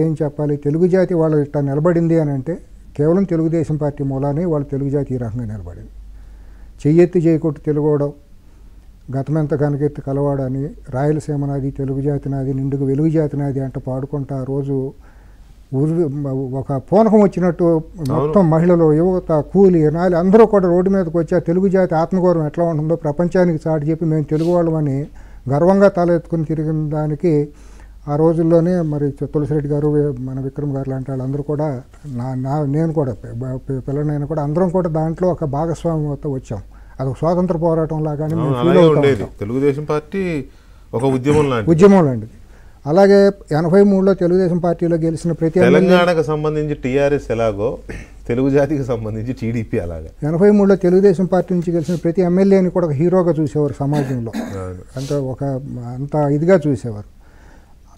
ఏం చెప్పాలి, తెలుగు జాతి వాళ్ళు ఇట్లా నిలబడింది అని అంటే కేవలం తెలుగుదేశం పార్టీ మూలానే వాళ్ళు తెలుగు జాతి ఈ రకంగా నిలబడింది. చెయ్యెత్తి చేయకొట్టు తెలుగోవడం, గతమెంత కనకెత్తి కలవాడని, రాయలసీమ నాది, తెలుగు జాతి నాది, నిండుకు వెలుగు జాతి నాది అంట పాడుకుంటా ఆ రోజు ఒక పూనకం వచ్చినట్టు మొత్తం మహిళలు, యువత, కూలి, నాలి అందరూ కూడా రోడ్డు మీదకి వచ్చి ఆ తెలుగు జాతి ఆత్మగౌరవం ఎట్లా ఉంటుందో ప్రపంచానికి చాటి చెప్పి మేము తెలుగు వాళ్ళమని గర్వంగా తలెత్తుకుని తిరిగిన దానికి ఆ రోజుల్లోనే మరి తులసిరెడ్డి గారు, మన విక్రమ్ గారు లాంటి వాళ్ళందరూ కూడా నేను కూడా పిల్లనైనా కూడా అందరం కూడా దాంట్లో ఒక భాగస్వామ్యంతో వచ్చాం. అదొక స్వాతంత్ర పోరాటం లాగానే తెలుగుదేశం పార్టీ ఒక ఉద్యమం లాంటిది. అలాగే 83లో తెలుగుదేశం పార్టీలో గెలిచిన ప్రతి తెలంగాణకు సంబంధించి టీఆర్ఎస్ ఎలాగో తెలుగు జాతికి సంబంధించి టీడీపీ అలాగే 83లో తెలుగుదేశం పార్టీ నుంచి గెలిచిన ప్రతి ఎమ్మెల్యేని కూడా ఒక హీరోగా చూసేవారు సమాజంలో, అంత ఇదిగా చూసేవారు.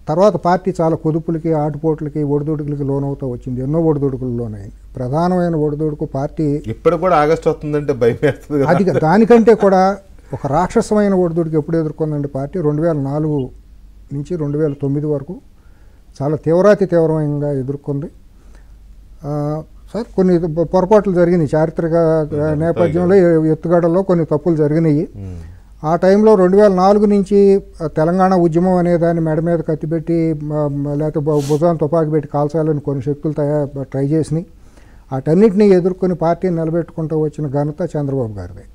తర్వాత పార్టీ చాలా కుదుపులకి, ఆటుపోట్లకి, ఒడిదుడుకులకి లోనవుతూ వచ్చింది. ఎన్నో ఒడిదుడుకులు లోనైంది. ప్రధానమైన ఒడిదుడుకు పార్టీ ఇప్పుడు కూడా ఆగస్టు వస్తుందంటే భయపడుతుంది. అది దానికంటే కూడా ఒక రాక్షసమైన ఒడిదుడుకు ఎప్పుడు ఎదుర్కొందండి పార్టీ 2004 నుంచి 2009 వరకు చాలా తీవ్రంగా ఎదుర్కొంది. సార్ కొన్ని పొరపాట్లు జరిగినాయి, చారిత్రక నేపథ్యంలో ఎత్తుగడల్లో కొన్ని తప్పులు జరిగినాయి. ఆ టైంలో 2004 నుంచి తెలంగాణ ఉద్యమం అనే దాన్ని మెడ మీద కత్తిపెట్టి లేకపోతే భుజాన్ని తుపాకి పెట్టి కాల్చాలని కొన్ని శక్తులు ట్రై చేసినాయి. వాటన్నిటినీ ఎదుర్కొని పార్టీని నిలబెట్టుకుంటూ వచ్చిన ఘనత చంద్రబాబు గారిది.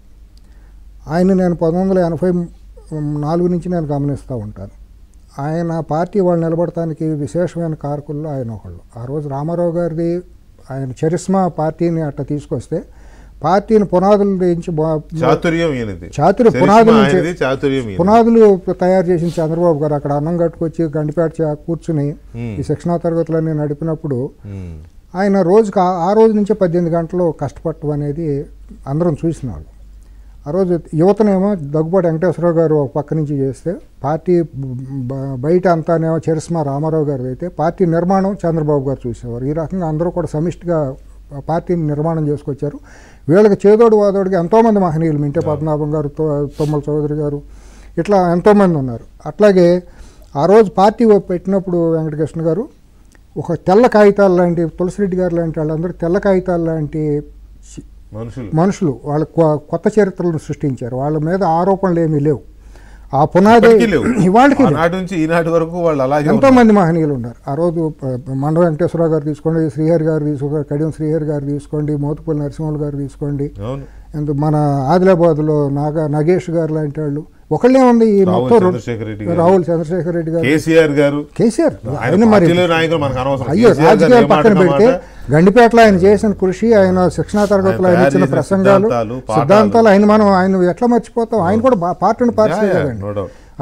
ఆయన నేను 1984 నుంచి నేను గమనిస్తూ ఉంటాను. ఆయన పార్టీ వాళ్ళు నిలబడటానికి విశేషమైన కారకుల్లో ఆయన ఒకళ్ళు. ఆ రోజు రామారావు గారిది ఆయన చరిస్మా పార్టీని అట్లా తీసుకొస్తే పార్టీని పునాదులు పునాదులు తయారు చేసిన చంద్రబాబు గారు అక్కడ అన్నం కట్టుకొచ్చి గండిపేట కూర్చుని ఈ శిక్షణా తరగతులన్నీ నడిపినప్పుడు ఆయన ఆ రోజు నుంచే 18 గంటలు కష్టపడటం అనేది అందరం చూసిన వాళ్ళు. ఆ రోజు యువతనేమో దగ్గుబాటి వెంకటేశ్వరరావు గారు ఒక పక్క నుంచి చేస్తే, పార్టీ బయట అంతానేమో చరిస్మా రామారావు గారిది అయితే, పార్టీ నిర్మాణం చంద్రబాబు గారు చూసేవారు. ఈ రకంగా అందరూ కూడా సమిష్టిగా పార్టీని నిర్మాణం చేసుకొచ్చారు. వీళ్ళకి చేదోడు వాదోడికి ఎంతోమంది మహనీయులు, మింటే పద్మనాభం గారు, తుమ్మల చౌదరి గారు, ఇట్లా ఎంతోమంది ఉన్నారు. అట్లాగే ఆ రోజు పార్టీ పెట్టినప్పుడు వెంకటకృష్ణ గారు ఒక తెల్ల కాగితాలు లాంటి, తులసిరెడ్డి గారు లాంటి వాళ్ళందరూ తెల్ల కాగితాలు లాంటి మనుషులు వాళ్ళ కొత్త చరిత్రలను సృష్టించారు. వాళ్ళ మీద ఆరోపణలు ఏమీ లేవు. ఆ పునాది ఇవాళకి ఎంతో మంది మహనీయులు ఉన్నారు. ఆ రోజు మండ వెంకటేశ్వరరావు గారు తీసుకోండి, శ్రీహరి గారు తీసుకోండి, కడియం శ్రీహరి గారు తీసుకోండి, మోతుపల్లి నరసింహులు గారు తీసుకోండి, మన ఆదిలాబాద్లో నగేష్ గారు లాంటి వాళ్ళు ఒకళ్ళే ఉంది. ఈ మొత్తం రాహుల్ చంద్రశేఖర్ రెడ్డి గారు, కేసీఆర్ ఆయన మరి అయ్యో రాజకీయాలు పక్కన పెడితే గండిపేటలో ఆయన చేసిన కృషి, ఆయన శిక్షణా తరగతులు, ఆయన ఇచ్చిన ప్రసంగాలు, సిద్ధాంతాలు ఆయన ఎట్లా మర్చిపోతాం. ఆయన కూడా పార్టీని పార్టీ.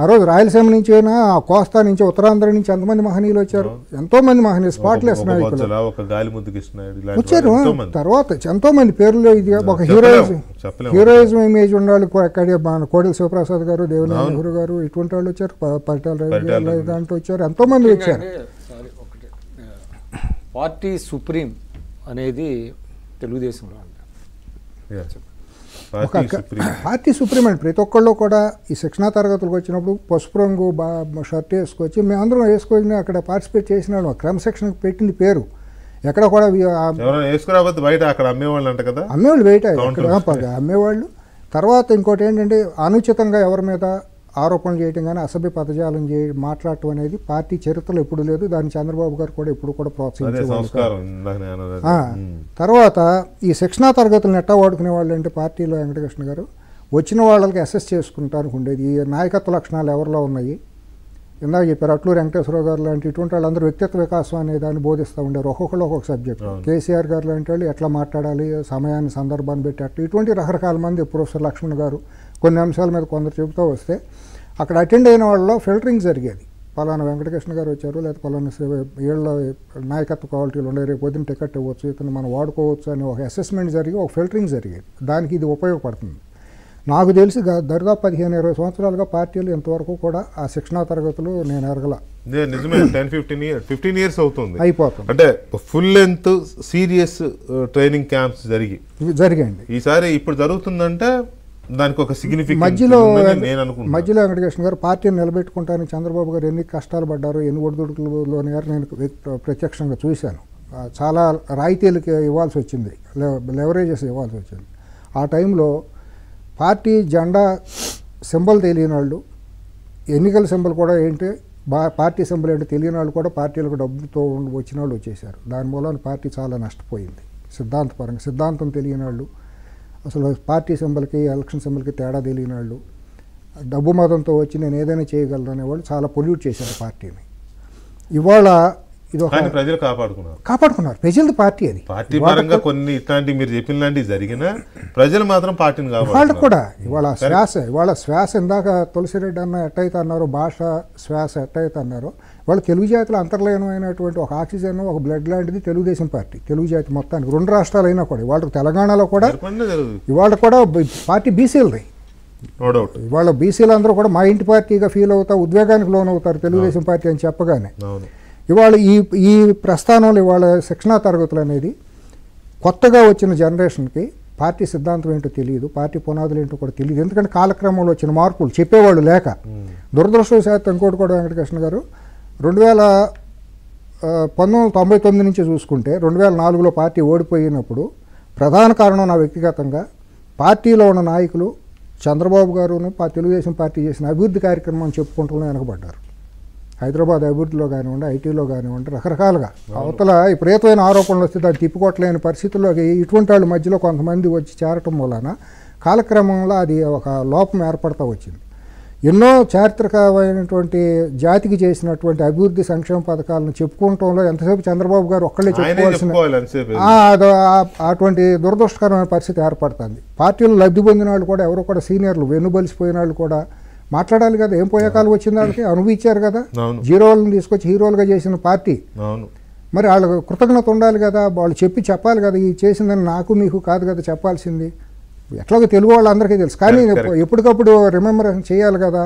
ఆ రోజు రాయలసీమ నుంచి అయినా, కోస్తా నుంచి, ఉత్తరాంధ్ర నుంచి ఎంతమంది మహనీయులు వచ్చారు. ఎంతో మంది మహనీయులు, స్పాట్లెస్ నాయకులు వచ్చారు. తర్వాత ఎంతో మంది పేర్లు, ఇది ఒక హీరోయిజం ఇమేజ్ ఉండాలి. కోడెల శివప్రసాద్ గారు, దేవినేని నెహ్రూ గారు, ఇటువంటి వాళ్ళు వచ్చారు. పరిటాల రవి దాంట్లో వచ్చారు, ఎంతో మంది వచ్చారు. పార్టీ సుప్రీం అనేది తెలుగుదేశంలో అంటారు. పార్టీ సుప్రీం అండి. ప్రతి ఒక్కళ్ళు కూడా ఈ శిక్షణా తరగతులకు వచ్చినప్పుడు పసుపు రంగు షర్ట్ వేసుకొచ్చి మేమందరం వేసుకొని అక్కడ పార్టిసిపేట్ చేసిన క్రమశిక్షణకు పెట్టింది పేరు. ఎక్కడ కూడా అమ్మేవాళ్ళు బయట అమ్మేవాళ్ళు. తర్వాత ఇంకోటి ఏంటంటే, అనుచితంగా ఎవరి మీద ఆరోపణలు చేయటం కానీ, అసభ్య పదజాలం మాట్లాడటం అనేది పార్టీ చరిత్రలో ఎప్పుడు లేదు. దాన్ని చంద్రబాబు గారు కూడా ఎప్పుడు కూడా ప్రోత్సహించేవాళ్ళు. తర్వాత ఈ శిక్షణా తరగతులను ఎట్టా వాడుకునే వాళ్ళు అంటే, పార్టీలో వెంకటకృష్ణ గారు వచ్చిన వాళ్ళకి అసెస్ చేసుకుంటానికి ఉండేది. ఈ నాయకత్వ లక్షణాలు ఎవరిలో ఉన్నాయి, ఇందాక చెప్పారు అట్లూరు వెంకటేశ్వరరావు గారు లాంటి ఇటువంటి వాళ్ళందరూ వ్యక్తిత్వ వికాసం అనే దాన్ని బోధిస్తూ ఉండేవారు. ఒక్కొక్కరు ఒక్కొక్క సబ్జెక్ట్. కేసీఆర్ గారు లాంటి వాళ్ళు ఎట్లా మాట్లాడాలి, సమయాన్ని సందర్భాన్ని పెట్టి అట్లా ఇటువంటి రకరకాల మంది, ప్రొఫెసర్ లక్ష్మణ్ గారు కొన్ని అంశాల మీద కొందరు చెబుతూ వస్తే అక్కడ అటెండ్ అయిన వాళ్ళలో ఫిల్టరింగ్ జరిగేది. పలానా వెంకటకృష్ణ గారు వచ్చారు, లేదా పలానా వీళ్ళ నాయకత్వ క్వాలిటీలు ఉండే, రేపు పొద్దున్న టికెట్ ఇవ్వచ్చు, ఇతను మనం వాడుకోవచ్చు అని ఒక అసెస్మెంట్ జరిగి ఒక ఫిల్టరింగ్ జరిగేది. దానికి ఇది ఉపయోగపడుతుంది. నాకు తెలిసి దరిదాపు 15-20 సంవత్సరాలుగా పార్టీలు ఇంతవరకు కూడా ఆ శిక్షణా తరగతులు నేను ఎరగల. నిజమే, 10-15 years అవుతుంది అయిపోతుంది. అంటే full length serious training camps జరిగాయండి. ఈసారి ఇప్పుడు జరుగుతుందంటే దానికి ఒక సిగ్నిఫికెన్స్ మధ్యలో నేను అనుకుంటున్నాను. మధ్యలో వెంకటకృష్ణ గారు పార్టీని నిలబెట్టుకుంటానికి చంద్రబాబు గారు ఎన్ని కష్టాలు పడ్డారో, ఎన్ని ఒడిదుడుకులు లోనయ్యారో నేను ప్రత్యక్షంగా చూశాను. చాలా రాయితీలకి ఇవ్వాల్సి వచ్చింది, లెవరేజెస్ ఇవ్వాల్సి వచ్చింది. ఆ టైంలో పార్టీ జెండా సింబల్ తెలియని వాళ్ళు, ఎన్నికల సింబల్ కూడా ఏంటి, పార్టీ సింబల్ ఏంటో తెలియని వాళ్ళు కూడా పార్టీలకు డబ్బుతో వచ్చిన వాళ్ళు వచ్చేసారు. దాని మూలన పార్టీ చాలా నష్టపోయింది సిద్ధాంతపరంగా. సిద్ధాంతం తెలియని వాళ్ళు, అసలు పార్టీ సింబల్కి ఎలక్షన్ సింబల్కి తేడా తెలియని వాళ్ళు, డబ్బు మతంతో వచ్చి నేను ఏదైనా చేయగలను అనేవాళ్ళు చాలా పొల్యూట్ చేశారు పార్టీని. ఇవాళ ఇది ఒక ప్రజలు కాపాడుకున్నారు. ప్రజలది పార్టీ అది. పార్టీ పరంగా కొన్ని ఇట్లాంటి మీరు చెప్పిన లాంటివి జరిగినా ప్రజలు మాత్రం పార్టీని వాళ్ళు కూడా ఇవాళ శ్వాస ఇందాక తులసిరెడ్డి అన్న ఎట్టయితే అన్నారో, భాష శ్వాస ఎట్టయితే అన్నారో, వాళ్ళు తెలుగు జాతిలో అంతర్లీనమైనటువంటి ఒక ఆక్సిజన్, ఒక బ్లడ్ లాంటిది తెలుగుదేశం పార్టీ. తెలుగు జాతి మొత్తానికి 2 రాష్ట్రాలు అయినా కూడా, ఇవాళ తెలంగాణలో కూడా ఇవాళ కూడా పార్టీ బీసీలది. ఇవాళ బీసీలు అందరూ కూడా మా ఇంటి పార్టీగా ఫీల్ అవుతా ఉద్వేగానికి లోనవుతారు తెలుగుదేశం పార్టీ అని చెప్పగానే. ఇవాళ ఈ ప్రస్థానంలో ఇవాళ శిక్షణా తరగతులు అనేది కొత్తగా వచ్చిన జనరేషన్కి పార్టీ సిద్ధాంతం ఏంటో తెలియదు, పార్టీ పునాదులు ఏంటో కూడా తెలియదు. ఎందుకంటే కాలక్రమంలో వచ్చిన మార్పులు చెప్పేవాళ్ళు లేక. దురదృష్టవశాత్తు ఇంకోటి కూడా వెంకటకృష్ణ గారు, 1999 నుంచి చూసుకుంటే 2004లో పార్టీ ఓడిపోయినప్పుడు ప్రధాన కారణం నా వ్యక్తిగతంగా పార్టీలో ఉన్న నాయకులు చంద్రబాబు గారును తెలుగుదేశం పార్టీ చేసిన అభివృద్ధి కార్యక్రమం చెప్పుకుంటూ వెనకబడ్డారు. హైదరాబాద్ అభివృద్ధిలో కానివ్వండి, ఐటీలో కానివ్వండి, రకరకాలుగా అవతల విపరీతమైన ఆరోపణలు వస్తే దాన్ని తిప్పుకోవట్లేని పరిస్థితుల్లోకి ఇటువంటి వాళ్ళ మధ్యలో కొంతమంది వచ్చి చేరటం వలన కాలక్రమంలో అది ఒక లోపం ఏర్పడతా వచ్చింది. ఎన్నో చారిత్రకమైనటువంటి జాతికి చేసినటువంటి అభివృద్ధి సంక్షేమ పథకాలను చెప్పుకోవటంలో ఎంతసేపు చంద్రబాబు గారు ఒక్కళ్ళే చెప్పుకోవాల్సిన అటువంటి దురదృష్టకరమైన పరిస్థితి ఏర్పడుతుంది. పార్టీలో లబ్ధి పొందిన వాళ్ళు కూడా ఎవరో కూడా సీనియర్లు వెన్నుబలిసిపోయిన వాళ్ళు కూడా మాట్లాడాలి కదా. ఏం పోయేకాలం వచ్చింది వాళ్ళకి, అనుభవించారు కదా. జీరోలను తీసుకొచ్చి హీరోలుగా చేసిన పార్టీ, మరి వాళ్ళకు కృతజ్ఞత ఉండాలి కదా. వాళ్ళు చెప్పాలి కదా, ఇది చేసిందని నాకు మీకు కాదు కదా చెప్పాల్సింది. ఎట్లాగో తెలుగు వాళ్ళందరికీ తెలుసు, కానీ ఎప్పటికప్పుడు రిమెంబరెన్స్ చేయాలి కదా.